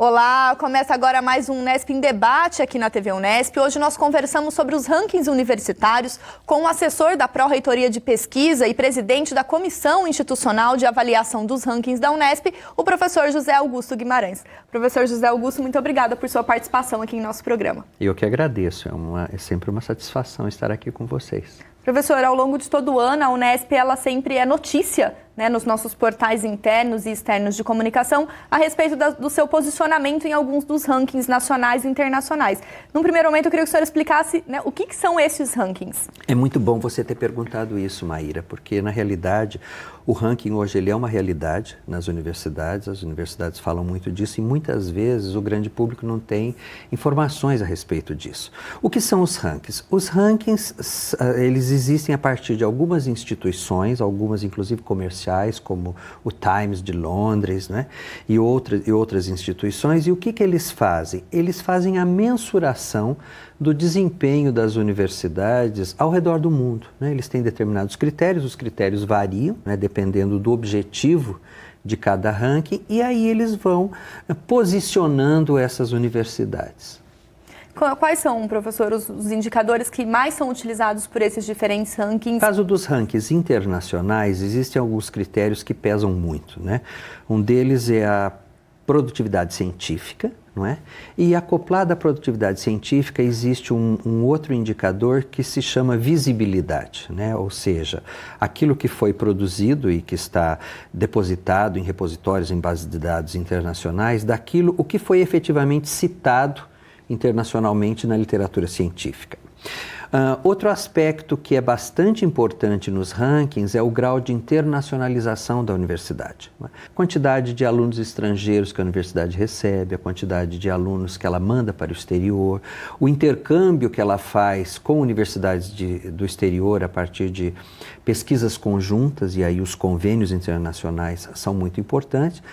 Olá, começa agora mais um Unesp em Debate aqui na TV Unesp. Hoje nós conversamos sobre os rankings universitários com o assessor da Pró-Reitoria de Pesquisa e presidente da Comissão Institucional de Avaliação dos Rankings da Unesp, o professor José Augusto Guimarães. Professor José Augusto, muito obrigada por sua participação aqui em nosso programa. Eu que agradeço, é sempre uma satisfação estar aqui com vocês. Professor, ao longo de todo o ano, a Unesp ela sempre é notícia, né, nos nossos portais internos e externos de comunicação a respeito do seu posicionamento em alguns dos rankings nacionais e internacionais. Num primeiro momento, eu queria que o senhor explicasse, né, o que são esses rankings. É muito bom você ter perguntado isso, Maíra, porque, na realidade, o ranking hoje ele é uma realidade nas universidades, as universidades falam muito disso e muitas vezes o grande público não tem informações a respeito disso. O que são os rankings? Os rankings, eles existem a partir de algumas instituições, algumas inclusive comerciais, como o Times de Londres, né? e outras instituições. E o que eles fazem? Eles fazem a mensuração do desempenho das universidades ao redor do mundo, né? Eles têm determinados critérios, os critérios variam, né, dependendo do objetivo de cada ranking, e aí eles vão posicionando essas universidades. Quais são, professor, os indicadores que mais são utilizados por esses diferentes rankings? No caso dos rankings internacionais, existem alguns critérios que pesam muito, né? Um deles é a produtividade científica, não é? E acoplado à produtividade científica existe um outro indicador que se chama visibilidade, né? Ou seja, aquilo que foi produzido e que está depositado em repositórios, em bases de dados internacionais, daquilo o que foi efetivamente citado internacionalmente na literatura científica. Outro aspecto que é bastante importante nos rankings é o grau de internacionalização da universidade. A quantidade de alunos estrangeiros que a universidade recebe, a quantidade de alunos que ela manda para o exterior, o intercâmbio que ela faz com universidades do exterior a partir de pesquisas conjuntas, e aí os convênios internacionais são muito importantes.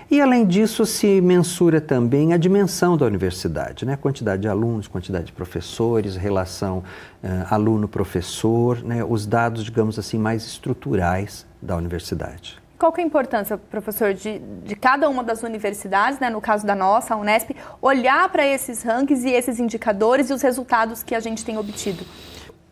E, além disso, se mensura também a dimensão da universidade, né? Quantidade de alunos, quantidade de professores, relação aluno-professor, né? Os dados, digamos assim, mais estruturais da universidade. Qual que é a importância, professor, de cada uma das universidades, né? No caso da nossa, a Unesp, olhar para esses rankings e esses indicadores e os resultados que a gente tem obtido?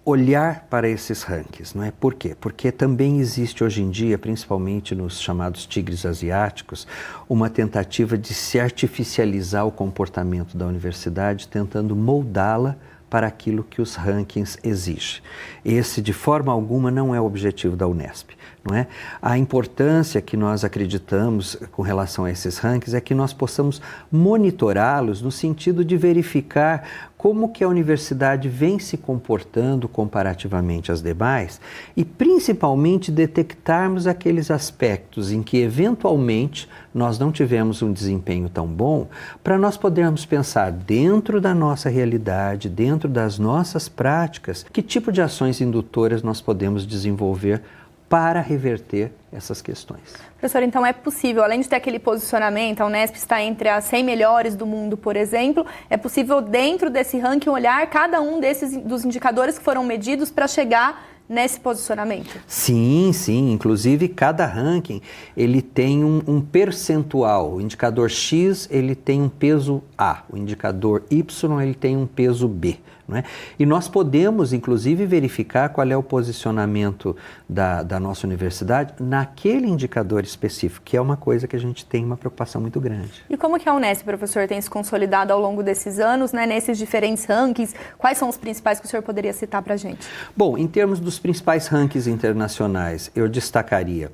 Olhar para esses rankings, não é? Por quê? Porque também existe hoje em dia, principalmente nos chamados tigres asiáticos, uma tentativa de se artificializar o comportamento da universidade, tentando moldá-la para aquilo que os rankings exigem. Esse, de forma alguma, não é o objetivo da Unesp, não é? A importância que nós acreditamos com relação a esses rankings é que nós possamos monitorá-los no sentido de verificar como que a universidade vem se comportando comparativamente às demais e, principalmente, detectarmos aqueles aspectos em que, eventualmente, nós não tivemos um desempenho tão bom, para nós podermos pensar dentro da nossa realidade, dentro das nossas práticas, que tipo de ações indutoras nós podemos desenvolver para reverter essas questões. Professor, então é possível, além de ter aquele posicionamento, a Unesp está entre as 100 melhores do mundo, por exemplo, é possível dentro desse ranking olhar cada um dos indicadores que foram medidos para chegar nesse posicionamento? Sim, sim. Inclusive, cada ranking ele tem um percentual. O indicador X ele tem um peso A, o indicador Y ele tem um peso B. Não é? E nós podemos, inclusive, verificar qual é o posicionamento da nossa universidade naquele indicador específico, que é uma coisa que a gente tem uma preocupação muito grande. E como que a Unesp, professor, tem se consolidado ao longo desses anos, né, nesses diferentes rankings? Quais são os principais que o senhor poderia citar para a gente? Bom, em termos dos principais rankings internacionais, eu destacaria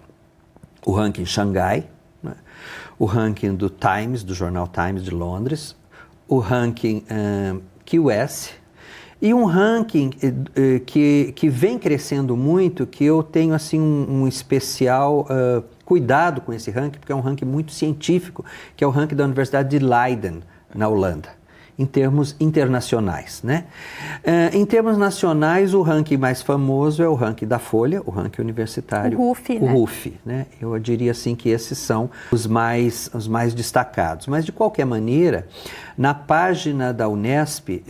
o ranking Xangai, né, o ranking do Times, do jornal Times de Londres, o ranking QS, e um ranking que vem crescendo muito, que eu tenho assim um especial cuidado com esse ranking, porque é um ranking muito científico, que é o ranking da Universidade de Leiden, na Holanda, em termos internacionais, né? Em termos nacionais, o ranking mais famoso é o ranking da Folha, o ranking universitário. O RUF, né? O RUF, né? Eu diria assim que esses são os mais destacados. Mas, de qualquer maneira, na página da Unesp,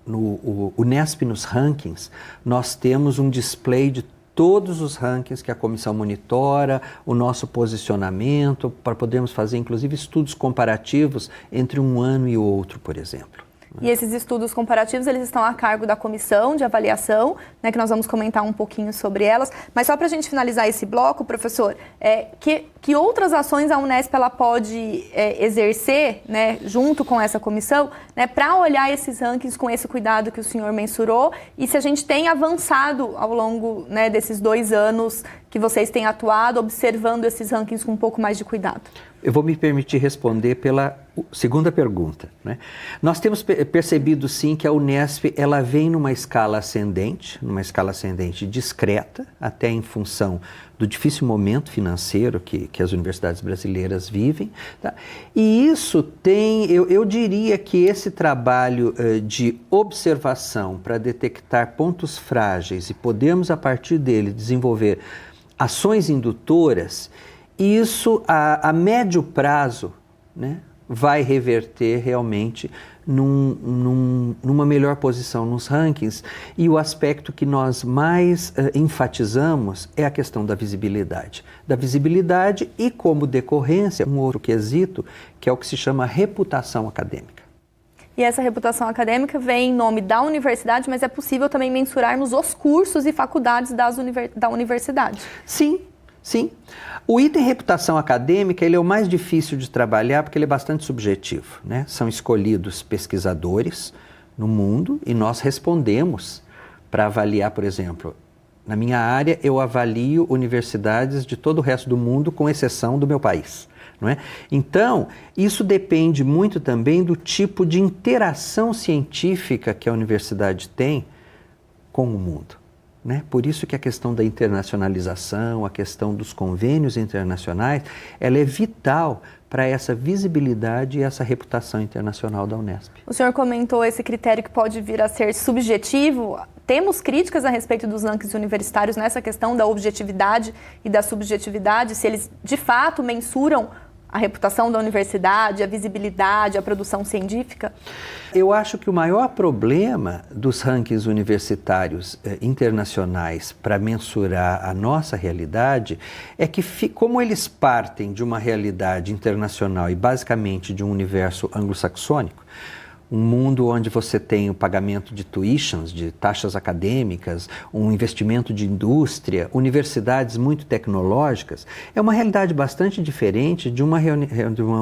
no Unesp nos Rankings, nós temos um display de todos os rankings que a comissão monitora, o nosso posicionamento, para podermos fazer, inclusive, estudos comparativos entre um ano e outro, por exemplo. E esses estudos comparativos, eles estão a cargo da comissão de avaliação, né, que nós vamos comentar um pouquinho sobre elas. Mas só para a gente finalizar esse bloco, professor, que outras ações a Unesp ela pode exercer, né, junto com essa comissão, né, para olhar esses rankings com esse cuidado que o senhor mensurou, e se a gente tem avançado ao longo, né, desses 2 anos que vocês têm atuado, observando esses rankings com um pouco mais de cuidado? Eu vou me permitir responder pela segunda pergunta, né? Nós temos percebido, sim, que a Unesp ela vem numa escala ascendente discreta, até em função do difícil momento financeiro que as universidades brasileiras vivem. Tá? E isso tem, eu diria que esse trabalho de observação para detectar pontos frágeis e podermos, a partir dele, desenvolver ações indutoras, isso a médio prazo, né, vai reverter realmente numa melhor posição nos rankings. E o aspecto que nós mais enfatizamos é a questão da visibilidade. Da visibilidade e, como decorrência, um outro quesito, que é o que se chama reputação acadêmica. E essa reputação acadêmica vem em nome da universidade, mas é possível também mensurarmos os cursos e faculdades da universidade. Sim. Sim. O item reputação acadêmica ele é o mais difícil de trabalhar porque ele é bastante subjetivo, né? São escolhidos pesquisadores no mundo e nós respondemos para avaliar, por exemplo, na minha área eu avalio universidades de todo o resto do mundo, com exceção do meu país. Não é? Então, isso depende muito também do tipo de interação científica que a universidade tem com o mundo. Né? Por isso que a questão da internacionalização, a questão dos convênios internacionais, ela é vital para essa visibilidade e essa reputação internacional da Unesp. O senhor comentou esse critério que pode vir a ser subjetivo. Temos críticas a respeito dos rankings universitários nessa questão da objetividade e da subjetividade, se eles de fato mensuram a reputação da universidade, a visibilidade, a produção científica? Eu acho que o maior problema dos rankings universitários internacionais para mensurar a nossa realidade é que, como eles partem de uma realidade internacional e basicamente de um universo anglo-saxônico, um mundo onde você tem o pagamento de tuitions, de taxas acadêmicas, um investimento de indústria, universidades muito tecnológicas, é uma realidade bastante diferente de uma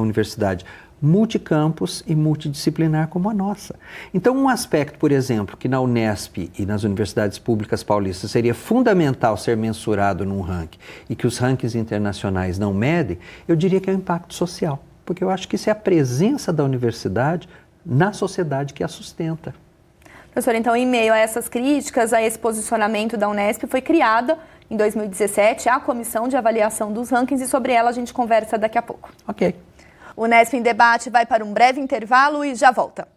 universidade multicampus e multidisciplinar como a nossa. Então, um aspecto, por exemplo, que na Unesp e nas universidades públicas paulistas seria fundamental ser mensurado num ranking e que os rankings internacionais não medem, eu diria que é o impacto social, porque eu acho que isso é a presença da universidade na sociedade que a sustenta. Professor, então, em meio a essas críticas, a esse posicionamento da Unesp, foi criada, em 2017, a Comissão de Avaliação dos Rankings, e sobre ela a gente conversa daqui a pouco. Ok. O Unesp em Debate vai para um breve intervalo e já volta.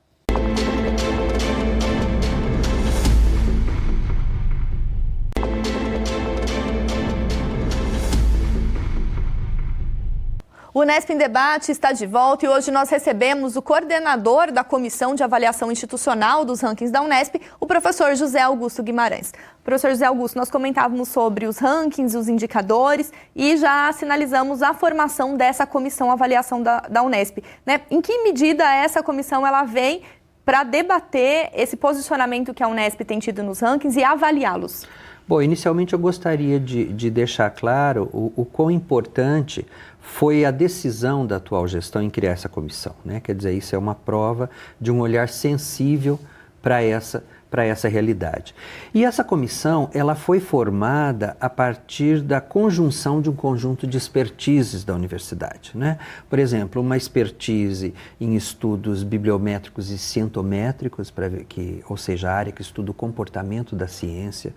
O Unesp em Debate está de volta e hoje nós recebemos o coordenador da Comissão de Avaliação Institucional dos Rankings da Unesp, o professor José Augusto Guimarães. Professor José Augusto, nós comentávamos sobre os rankings, os indicadores e já sinalizamos a formação dessa comissão avaliação da Unesp, né? Em que medida essa comissão ela vem para debater esse posicionamento que a Unesp tem tido nos rankings e avaliá-los? Bom, inicialmente eu gostaria de deixar claro o quão importante foi a decisão da atual gestão em criar essa comissão, né? Quer dizer, isso é uma prova de um olhar sensível para essa realidade. E essa comissão, ela foi formada a partir da conjunção de um conjunto de expertises da universidade, né? Por exemplo, uma expertise em estudos bibliométricos e cientométricos, ou seja, a área que estuda o comportamento da ciência,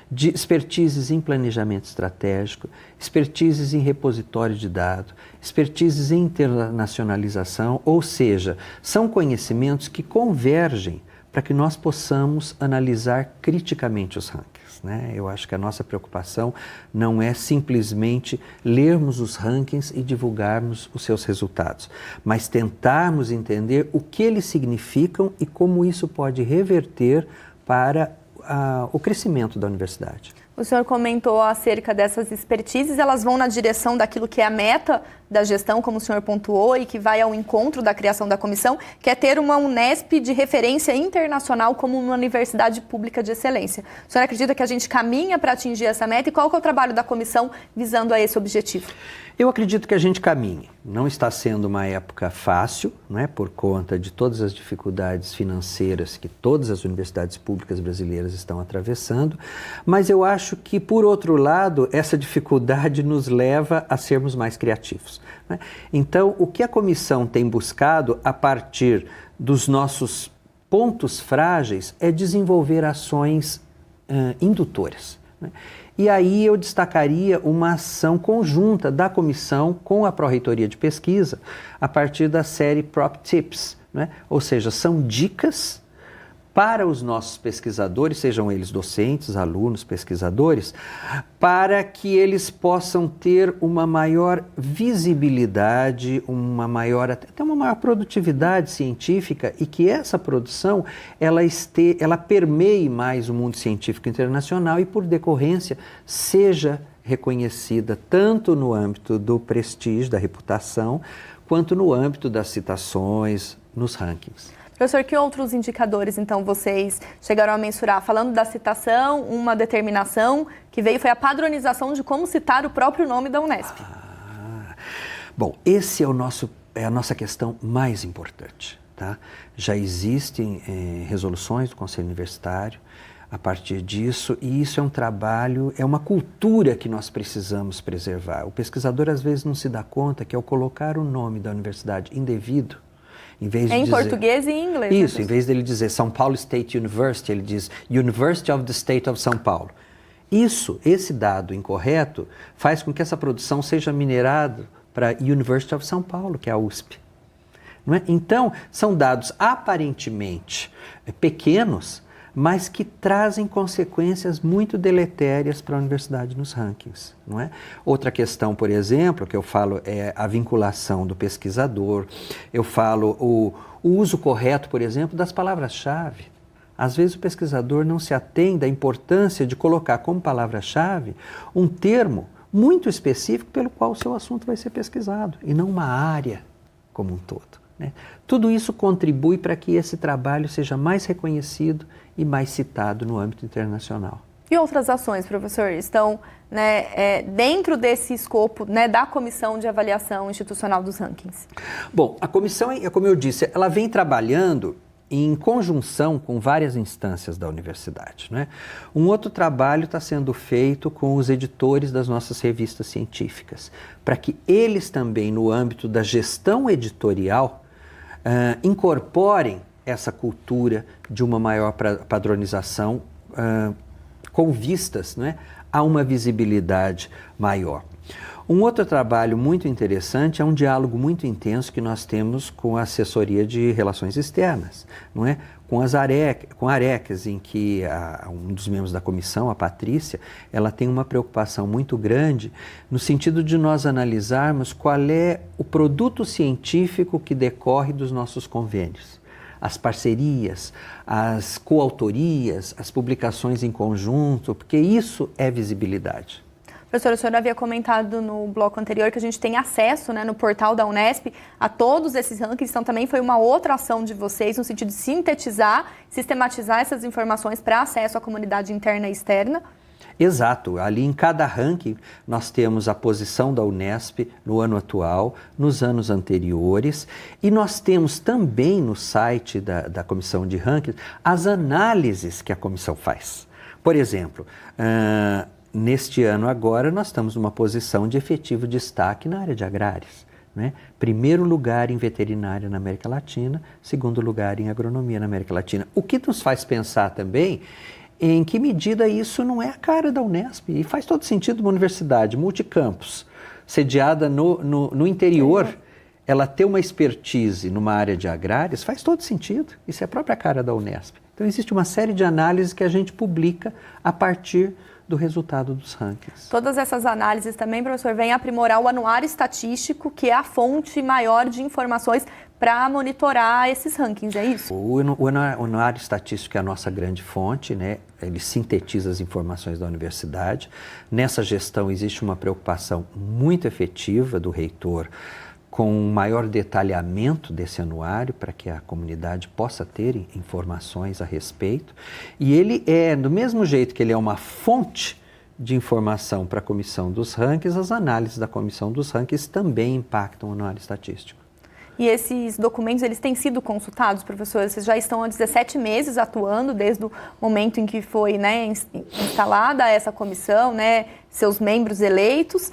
de expertises em planejamento estratégico, expertises em repositório de dados, expertises em internacionalização, ou seja, são conhecimentos que convergem para que nós possamos analisar criticamente os rankings, né? Eu acho que a nossa preocupação não é simplesmente lermos os rankings e divulgarmos os seus resultados, mas tentarmos entender o que eles significam e como isso pode reverter para o crescimento da universidade. O senhor comentou acerca dessas expertises, elas vão na direção daquilo que é a meta da gestão, como o senhor pontuou, e que vai ao encontro da criação da comissão, que é ter uma Unesp de referência internacional como uma universidade pública de excelência. O senhor acredita que a gente caminha para atingir essa meta e qual que é o trabalho da comissão visando a esse objetivo? Eu acredito que a gente caminhe. Não está sendo uma época fácil, né, por conta de todas as dificuldades financeiras que todas as universidades públicas brasileiras estão atravessando, mas eu acho que, por outro lado, essa dificuldade nos leva a sermos mais criativos, né? Então, o que a comissão tem buscado a partir dos nossos pontos frágeis é desenvolver ações indutoras, né? E aí eu destacaria uma ação conjunta da comissão com a Pró-Reitoria de Pesquisa a partir da série Prop Tips, né? Ou seja, são dicas para os nossos pesquisadores, sejam eles docentes, alunos, pesquisadores, para que eles possam ter uma maior visibilidade, até uma maior produtividade científica e que essa produção ela permeie mais o mundo científico internacional e, por decorrência, seja reconhecida tanto no âmbito do prestígio, da reputação, quanto no âmbito das citações, nos rankings. Professor, que outros indicadores, então, vocês chegaram a mensurar? Falando da citação, uma determinação que veio foi a padronização de como citar o próprio nome da Unesp. Bom, esse é a nossa questão mais importante, tá? Já existem resoluções do Conselho Universitário a partir disso, e isso é um trabalho, é uma cultura que nós precisamos preservar. O pesquisador, às vezes, não se dá conta que, ao colocar o nome da universidade indevido, em vez de em dizer, português e em inglês. Isso, em vez dele dizer São Paulo State University, ele diz University of the State of São Paulo. Esse dado incorreto faz com que essa produção seja minerada para University of São Paulo, que é a USP. Não é? Então, são dados aparentemente pequenos, mas que trazem consequências muito deletérias para a universidade nos rankings, não é? Outra questão, por exemplo, que eu falo é a vinculação do pesquisador, eu falo o uso correto, por exemplo, das palavras-chave. Às vezes o pesquisador não se atém à importância de colocar como palavra-chave um termo muito específico pelo qual o seu assunto vai ser pesquisado, e não uma área como um todo, né? Tudo isso contribui para que esse trabalho seja mais reconhecido e mais citado no âmbito internacional. E outras ações, professor, estão dentro desse escopo, né, da Comissão de Avaliação Institucional dos Rankings? Bom, a comissão, como eu disse, ela vem trabalhando em conjunção com várias instâncias da universidade, né? Um outro trabalho está sendo feito com os editores das nossas revistas científicas, para que eles também, no âmbito da gestão editorial, incorporem essa cultura de uma maior padronização com vistas, né, a uma visibilidade maior. Um outro trabalho muito interessante é um diálogo muito intenso que nós temos com a assessoria de relações externas, não é? Com a ARECs, em que um dos membros da comissão, a Patrícia, ela tem uma preocupação muito grande no sentido de nós analisarmos qual é o produto científico que decorre dos nossos convênios. As parcerias, as coautorias, as publicações em conjunto, porque isso é visibilidade. Professor, o senhor havia comentado no bloco anterior que a gente tem acesso, né, no portal da Unesp a todos esses rankings, então também foi uma outra ação de vocês no sentido de sintetizar, sistematizar essas informações para acesso à comunidade interna e externa. Exato, ali em cada ranking nós temos a posição da Unesp no ano atual, nos anos anteriores, e nós temos também no site da comissão de rankings as análises que a comissão faz. Por exemplo, neste ano agora nós estamos numa posição de efetivo destaque na área de agrárias, né? Primeiro lugar em veterinária na América Latina, segundo lugar em agronomia na América Latina. O que nos faz pensar também em que medida isso não é a cara da Unesp, e faz todo sentido uma universidade multicampus, sediada no interior, ela ter uma expertise numa área de agrárias, faz todo sentido, isso é a própria cara da Unesp. Então existe uma série de análises que a gente publica a partir do resultado dos rankings. Todas essas análises também, professor, vêm aprimorar o anuário estatístico, que é a fonte maior de informações para monitorar esses rankings, é isso? O Anuário Estatístico é a nossa grande fonte, né? Ele sintetiza as informações da universidade. Nessa gestão existe uma preocupação muito efetiva do reitor com um maior detalhamento desse anuário para que a comunidade possa ter informações a respeito. E ele é, do mesmo jeito que ele é uma fonte de informação para a Comissão dos Rankings, as análises da Comissão dos Rankings também impactam o anuário estatístico. E esses documentos, eles têm sido consultados, professor? Vocês já estão há 17 meses atuando, desde o momento em que foi, né, instalada essa comissão, né, seus membros eleitos.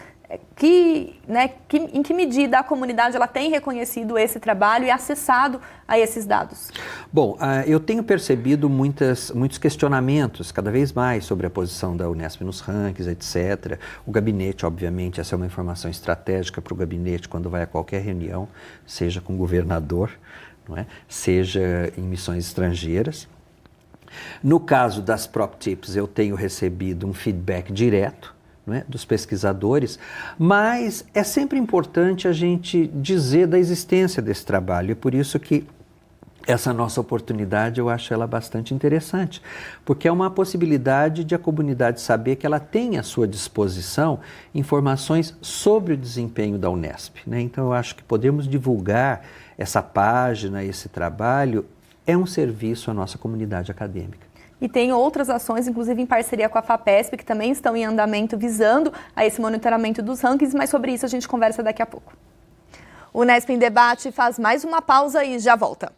Em que medida a comunidade ela tem reconhecido esse trabalho e acessado a esses dados? Bom, eu tenho percebido muitos questionamentos, cada vez mais, sobre a posição da Unesp nos rankings, etc. O gabinete, obviamente, essa é uma informação estratégica para o gabinete quando vai a qualquer reunião, seja com o governador, não é? Seja em missões estrangeiras. No caso das PropTips, eu tenho recebido um feedback direto, não é, dos pesquisadores, mas é sempre importante a gente dizer da existência desse trabalho, e por isso que essa nossa oportunidade eu acho ela bastante interessante, porque é uma possibilidade de a comunidade saber que ela tem à sua disposição informações sobre o desempenho da Unesp, né? Então eu acho que podemos divulgar essa página, esse trabalho, é um serviço à nossa comunidade acadêmica. E tem outras ações, inclusive em parceria com a FAPESP, que também estão em andamento visando a esse monitoramento dos rankings, mas sobre isso a gente conversa daqui a pouco. O Unesp em Debate faz mais uma pausa e já volta.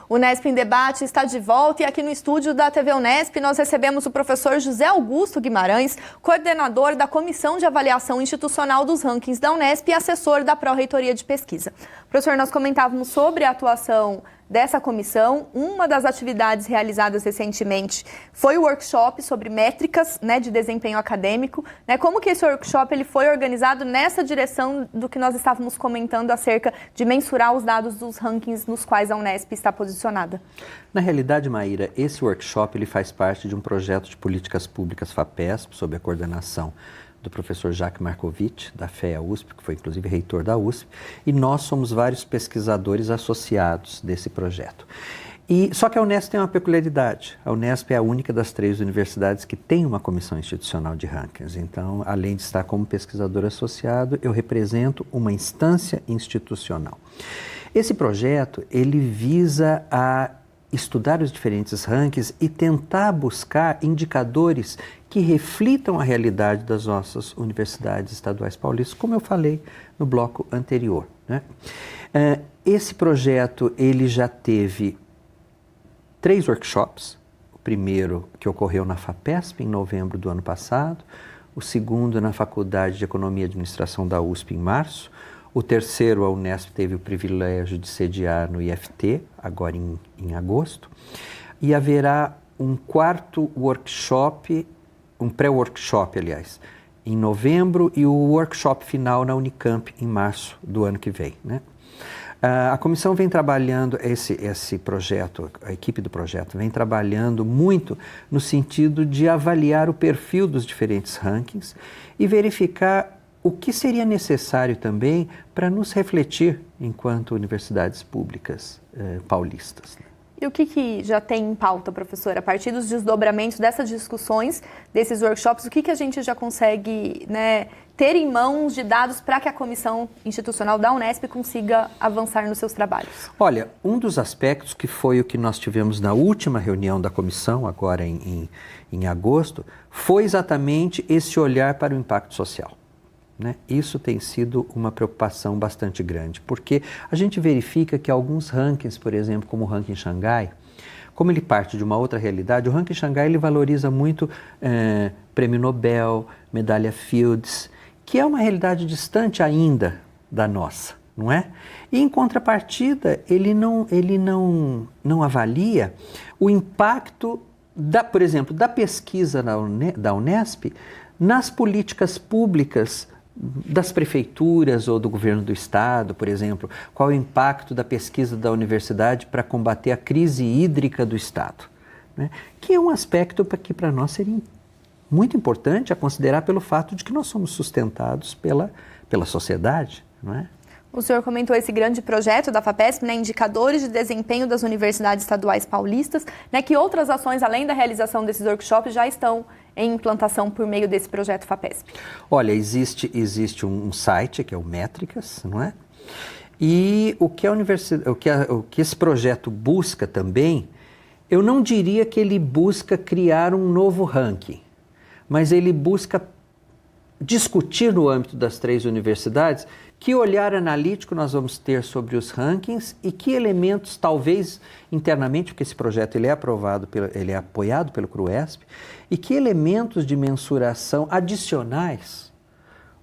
O Unesp em Debate está de volta e aqui no estúdio da TV Unesp nós recebemos o professor José Augusto Guimarães, coordenador da Comissão de Avaliação Institucional dos Rankings da Unesp e assessor da Pró-Reitoria de Pesquisa. Professor, nós comentávamos sobre a atuação dessa comissão. Uma das atividades realizadas recentemente foi o workshop sobre métricas, né, de desempenho acadêmico. Né? Como que esse workshop ele foi organizado nessa direção do que nós estávamos comentando acerca de mensurar os dados dos rankings nos quais a Unesp está posicionada? Na realidade, Maíra, esse workshop ele faz parte de um projeto de políticas públicas FAPESP, sob a coordenação do professor Jacques Markovitch, da FEA USP, que foi inclusive reitor da USP, e nós somos vários pesquisadores associados desse projeto. Só que a Unesp tem uma peculiaridade. A Unesp é a única das 3 universidades que tem uma comissão institucional de rankings. Então, além de estar como pesquisador associado, eu represento uma instância institucional. Esse projeto, ele visa a estudar os diferentes rankings e tentar buscar indicadores que reflitam a realidade das nossas universidades estaduais paulistas, como eu falei no bloco anterior, né? Esse projeto ele já teve 3 workshops. O primeiro que ocorreu na FAPESP em novembro do ano passado, o segundo na Faculdade de Economia e Administração da USP em março, o terceiro a Unesp teve o privilégio de sediar no IFT, agora em agosto, e haverá um 4º workshop, um pré-workshop, aliás, em novembro e o workshop final na Unicamp em março do ano que vem, né? A comissão vem trabalhando, esse projeto, a equipe do projeto vem trabalhando muito no sentido de avaliar o perfil dos diferentes rankings e verificar o que seria necessário também para nos refletir enquanto universidades públicas paulistas. E o que já tem em pauta, professora? A partir dos desdobramentos dessas discussões, desses workshops, o que a gente já consegue, né, ter em mãos de dados para que a Comissão Institucional da Unesp consiga avançar nos seus trabalhos? Olha, um dos aspectos que foi o que nós tivemos na última reunião da comissão, agora em agosto, foi exatamente esse olhar para o impacto social. Né? Isso tem sido uma preocupação bastante grande, porque a gente verifica que alguns rankings, por exemplo, como o ranking Xangai, como ele parte de uma outra realidade, o ranking Xangai ele valoriza muito prêmio Nobel, medalha Fields, que é uma realidade distante ainda da nossa, não é? E em contrapartida, ele não avalia o impacto, por exemplo, da pesquisa da Unesp nas políticas públicas das prefeituras ou do governo do estado, por exemplo. Qual é o impacto da pesquisa da universidade para combater a crise hídrica do estado? né? Que é um aspecto que para nós seria muito importante a considerar pelo fato de que nós somos sustentados pela sociedade, não é? O senhor comentou esse grande projeto da FAPESP, né, indicadores de desempenho das universidades estaduais paulistas, né, que outras ações, além da realização desses workshops, já estão em implantação por meio desse projeto FAPESP? Olha, existe um site que é o Métricas, não é? E o que esse projeto busca também, eu não diria que ele busca criar um novo ranking, mas ele busca discutir no âmbito das 3 universidades que olhar analítico nós vamos ter sobre os rankings e que elementos, talvez internamente, porque esse projeto ele é apoiado pelo CRUESP, e que elementos de mensuração adicionais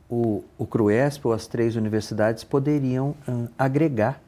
o CRUESP ou as 3 universidades poderiam agregar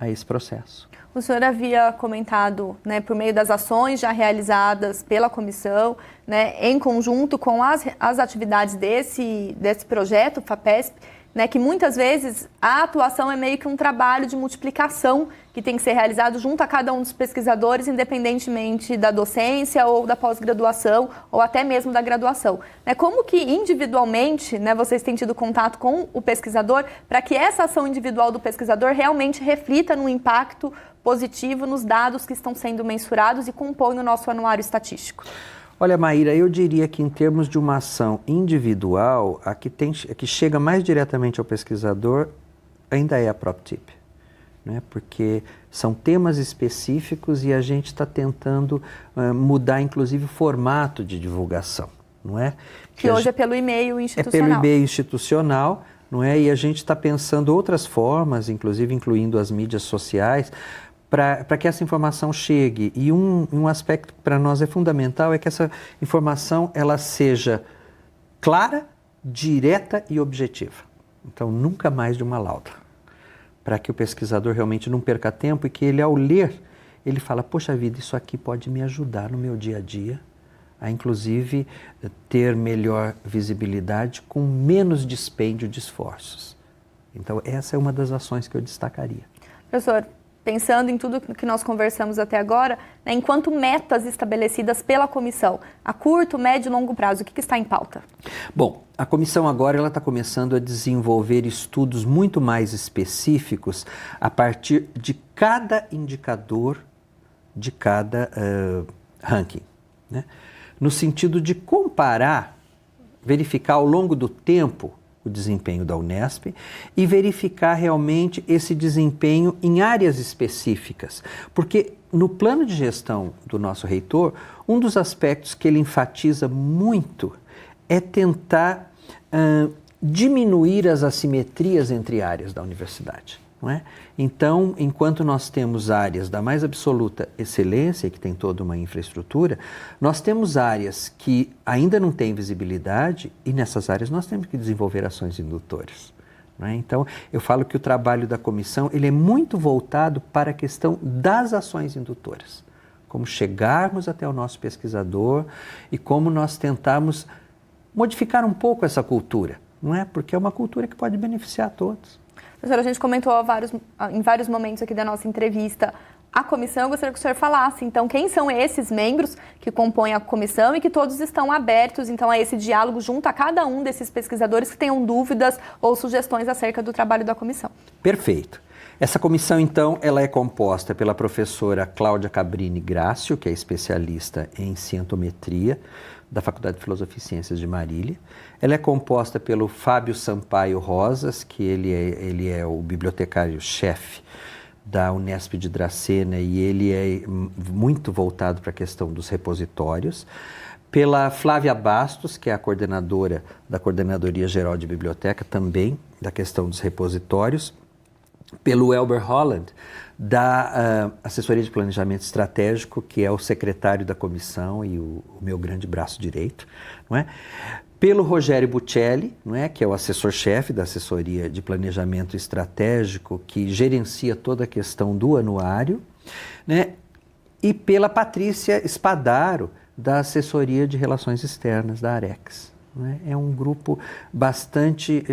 a esse processo. O senhor havia comentado, né, por meio das ações já realizadas pela comissão, né, em conjunto com as atividades desse projeto FAPESP, né, que muitas vezes a atuação é meio que um trabalho de multiplicação que tem que ser realizado junto a cada um dos pesquisadores, independentemente da docência ou da pós-graduação ou até mesmo da graduação. Né, como que individualmente, né, vocês têm tido contato com o pesquisador para que essa ação individual do pesquisador realmente reflita no impacto positivo nos dados que estão sendo mensurados e compõem o nosso anuário estatístico? Olha, Maíra, eu diria que em termos de uma ação individual, a que chega mais diretamente ao pesquisador ainda é a PropTip, né? Porque são temas específicos e a gente está tentando mudar, inclusive, o formato de divulgação, não é? Que hoje é pelo e-mail institucional. É pelo e-mail institucional, não é? E a gente está pensando outras formas, inclusive incluindo as mídias sociais, para que essa informação chegue. E um aspecto que para nós é fundamental é que essa informação ela seja clara, direta e objetiva. Então, nunca mais de uma lauda. Para que o pesquisador realmente não perca tempo e que ele, ao ler, ele fala, poxa vida, isso aqui pode me ajudar no meu dia a dia a, inclusive, ter melhor visibilidade com menos dispêndio de esforços. Então, essa é uma das ações que eu destacaria. Professor, pensando em tudo que nós conversamos até agora, né, enquanto metas estabelecidas pela comissão, a curto, médio e longo prazo, o que está em pauta? Bom, a comissão agora está começando a desenvolver estudos muito mais específicos a partir de cada indicador de cada ranking, né? No sentido de comparar, verificar ao longo do tempo o desempenho da Unesp e verificar realmente esse desempenho em áreas específicas. Porque no plano de gestão do nosso reitor, um dos aspectos que ele enfatiza muito é tentar diminuir as assimetrias entre áreas da universidade, não é? Então, enquanto nós temos áreas da mais absoluta excelência, que tem toda uma infraestrutura, nós temos áreas que ainda não têm visibilidade e nessas áreas nós temos que desenvolver ações indutoras, não é? Então, eu falo que o trabalho da comissão ele é muito voltado para a questão das ações indutoras. Como chegarmos até o nosso pesquisador e como nós tentarmos modificar um pouco essa cultura, não é? Porque é uma cultura que pode beneficiar a todos. Professor, a gente comentou em vários momentos aqui da nossa entrevista a comissão. Eu gostaria que o senhor falasse, então, quem são esses membros que compõem a comissão e que todos estão abertos, então, a esse diálogo junto a cada um desses pesquisadores que tenham dúvidas ou sugestões acerca do trabalho da comissão. Perfeito. Essa comissão, então, ela é composta pela professora Cláudia Cabrini Grácio, que é especialista em cientometria, da Faculdade de Filosofia e Ciências de Marília. Ela é composta pelo Fábio Sampaio Rosas, que ele é o bibliotecário-chefe da Unesp de Dracena e ele é muito voltado para a questão dos repositórios. Pela Flávia Bastos, que é a coordenadora da Coordenadoria Geral de Biblioteca, também da questão dos repositórios. Pelo Elber Holland, da Assessoria de Planejamento Estratégico, que é o secretário da comissão e o meu grande braço direito, não é? Pelo Rogério Buccelli, não é? Que é o assessor-chefe da Assessoria de Planejamento Estratégico, que gerencia toda a questão do anuário, né? E pela Patrícia Spadaro, da Assessoria de Relações Externas da Arex. Não é? É um grupo bastante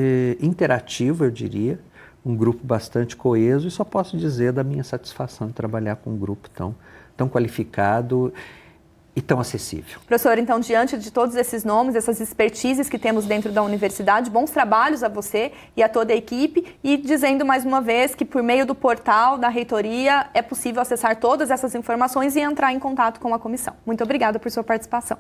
interativo, eu diria, um grupo bastante coeso, e só posso dizer da minha satisfação de trabalhar com um grupo tão qualificado e tão acessível. Professor, então, diante de todos esses nomes, essas expertises que temos dentro da universidade, bons trabalhos a você e a toda a equipe, e dizendo mais uma vez que por meio do portal da reitoria é possível acessar todas essas informações e entrar em contato com a comissão. Muito obrigada por sua participação.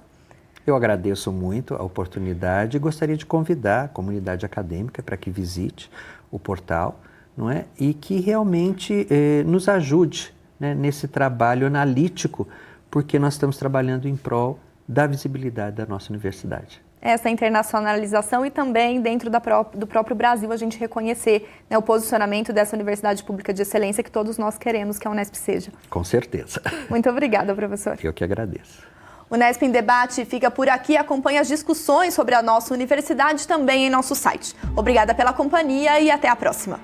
Eu agradeço muito a oportunidade e gostaria de convidar a comunidade acadêmica para que visite o portal, não é? E que realmente nos ajude, né, nesse trabalho analítico, porque nós estamos trabalhando em prol da visibilidade da nossa universidade. Essa internacionalização e também dentro do próprio Brasil a gente reconhecer, né, o posicionamento dessa universidade pública de excelência que todos nós queremos que a Unesp seja. Com certeza. Muito obrigada, professor. Eu que agradeço. O Unesp em Debate fica por aqui. Acompanhe as discussões sobre a nossa universidade também em nosso site. Obrigada pela companhia e até a próxima.